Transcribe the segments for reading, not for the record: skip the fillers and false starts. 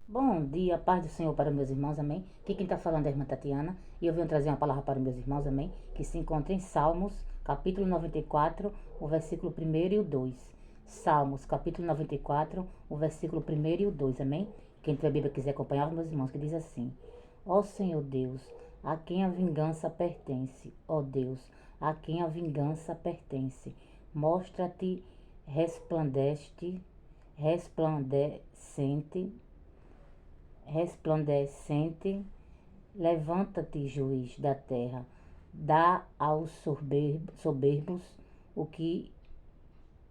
Bom dia, paz do Senhor para meus irmãos, amém? Aqui quem está falando é a irmã Tatiana e eu venho trazer uma palavra para meus irmãos, amém? Que se encontra em Salmos, capítulo 94, o versículo 1 e o 2. Salmos, capítulo 94, o versículo 1 e o 2, amém? Quem tiver a Bíblia quiser acompanhar, meus irmãos, que diz assim: Ó Senhor Deus, a quem a vingança pertence, ó Deus, a quem a vingança pertence, mostra-te resplandecente, resplandecente, levanta-te, juiz da terra, dá aos soberbos o que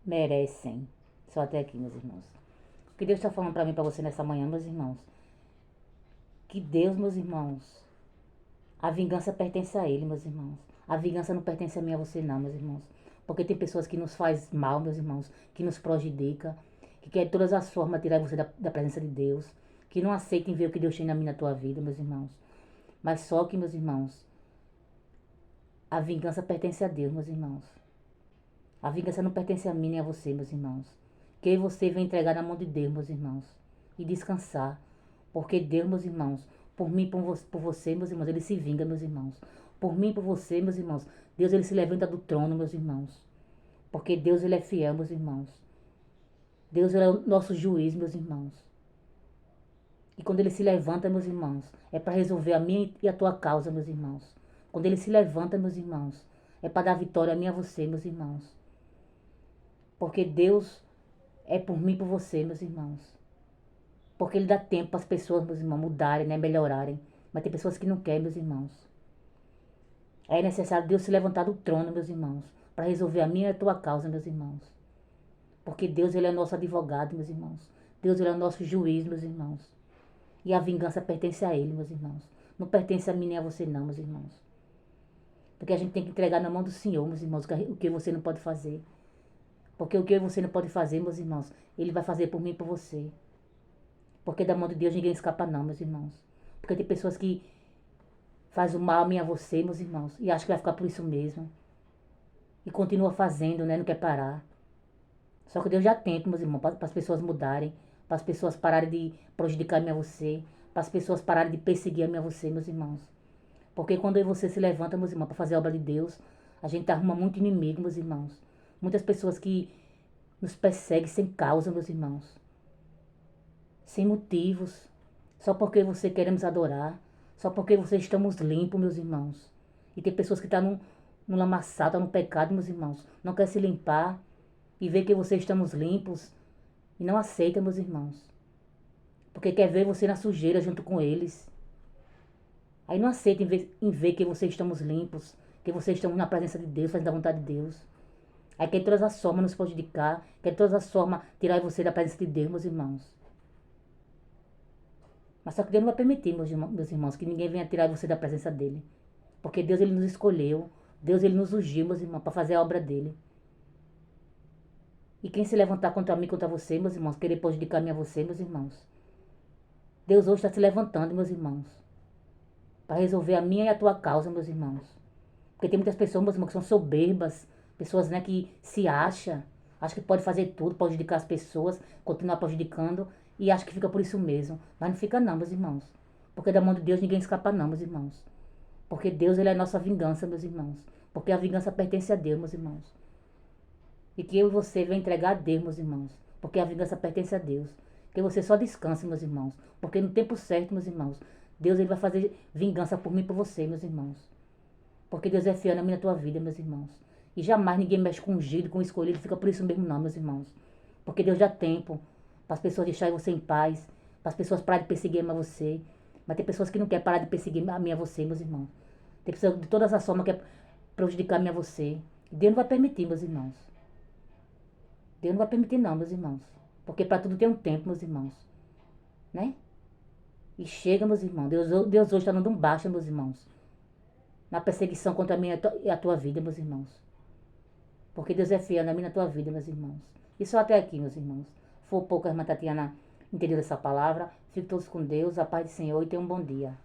merecem. Só até aqui, meus irmãos. O que Deus está falando para mim, para você nessa manhã, meus irmãos? Que Deus, meus irmãos, a vingança pertence a Ele, meus irmãos. A vingança não pertence a mim, a você não, meus irmãos. Porque tem pessoas que nos faz mal, meus irmãos, que nos prejudica, que quer de todas as formas tirar você da presença de Deus, que não aceitem ver o que Deus tem na minha, na tua vida, meus irmãos. Mas só que, meus irmãos, a vingança pertence a Deus, meus irmãos. A vingança não pertence a mim nem a você, meus irmãos. Que você vai entregar na mão de Deus, meus irmãos, e descansar. Porque Deus, meus irmãos, por mim, por você, meus irmãos, Ele se vinga, meus irmãos. Por mim, por você, meus irmãos, Deus, Ele se levanta do trono, meus irmãos. Porque Deus, Ele é fiel, meus irmãos. Deus, Ele é o nosso juiz, meus irmãos. E quando Ele se levanta, meus irmãos, é para resolver a minha e a tua causa, meus irmãos. Quando Ele se levanta, meus irmãos, é para dar vitória a mim e a você, meus irmãos. Porque Deus é por mim e por você, meus irmãos. Porque Ele dá tempo para as pessoas, meus irmãos, mudarem, né, melhorarem. Mas tem pessoas que não querem, meus irmãos. É necessário Deus se levantar do trono, meus irmãos, para resolver a minha e a tua causa, meus irmãos. Porque Deus, Ele é nosso advogado, meus irmãos. Deus, Ele é o nosso juiz, meus irmãos. E a vingança pertence a Ele, meus irmãos. Não pertence a mim nem a você não, meus irmãos. Porque a gente tem que entregar na mão do Senhor, meus irmãos, o que você não pode fazer. Porque o que você não pode fazer, meus irmãos, Ele vai fazer por mim e por você. Porque da mão de Deus ninguém escapa não, meus irmãos. Porque tem pessoas que fazem o mal a mim e a você, meus irmãos, e acham que vai ficar por isso mesmo. E continua fazendo, né? Não quer parar. Só que Deus já tem, meus irmãos, para as pessoas mudarem, para as pessoas pararem de prejudicar a mim e a você, para as pessoas pararem de perseguir a mim e a você, meus irmãos. Porque quando eu e você se levanta, meus irmãos, para fazer a obra de Deus, a gente arruma muito inimigo, meus irmãos. Muitas pessoas que nos perseguem sem causa, meus irmãos. Sem motivos. Só porque você queremos adorar. Só porque você estamos limpos, meus irmãos. E tem pessoas que estão no lamaçal, no pecado, meus irmãos. Não quer se limpar e ver que você estamos limpos. E não aceita, meus irmãos. Porque quer ver você na sujeira junto com eles. Aí não aceita em ver que vocês estamos limpos, que vocês estão na presença de Deus, fazendo a vontade de Deus. Aí quer de todas as formas nos prejudicar, quer de todas as formas tirar você da presença de Deus, meus irmãos. Mas só que Deus não vai permitir, meus irmãos, que ninguém venha tirar você da presença dele. Porque Deus, Ele nos escolheu, Deus, Ele nos ungiu, meus irmãos, para fazer a obra dele. E quem se levantar contra mim, contra você, meus irmãos, querer prejudicar a mim a você, meus irmãos. Deus hoje está se levantando, meus irmãos, para resolver a minha e a tua causa, meus irmãos. Porque tem muitas pessoas, meus irmãos, que são soberbas, pessoas, né, que se acham que pode fazer tudo, prejudicar as pessoas, continuar prejudicando, e acha que fica por isso mesmo. Mas não fica não, meus irmãos. Porque da mão de Deus ninguém escapa não, meus irmãos. Porque Deus, Ele é a nossa vingança, meus irmãos. Porque a vingança pertence a Deus, meus irmãos. E que eu e você venham entregar a Deus, meus irmãos. Porque a vingança pertence a Deus. Que você só descanse, meus irmãos. Porque no tempo certo, meus irmãos, Deus, Ele vai fazer vingança por mim e por você, meus irmãos. Porque Deus é fiel na minha e na tua vida, meus irmãos. E jamais ninguém mexe com ungido, com escolhido, fica por isso mesmo não, meus irmãos. Porque Deus dá tempo para as pessoas deixarem você em paz, para as pessoas pararem de perseguir a você. Mas tem pessoas que não querem parar de perseguir a mim e a você, meus irmãos. Tem pessoas de todas as formas que querem prejudicar a mim e a você. Deus não vai permitir, meus irmãos. Deus não vai permitir não, meus irmãos. Porque para tudo tem um tempo, meus irmãos. Né? E chega, meus irmãos. Deus hoje está dando um baixa, meus irmãos. Na perseguição contra a minha e a tua vida, meus irmãos. Porque Deus é fiel na minha e na tua vida, meus irmãos. E só até aqui, meus irmãos. For pouco a irmã Tatiana entendeu essa palavra. Fiquem todos com Deus, a paz do Senhor e tenham um bom dia.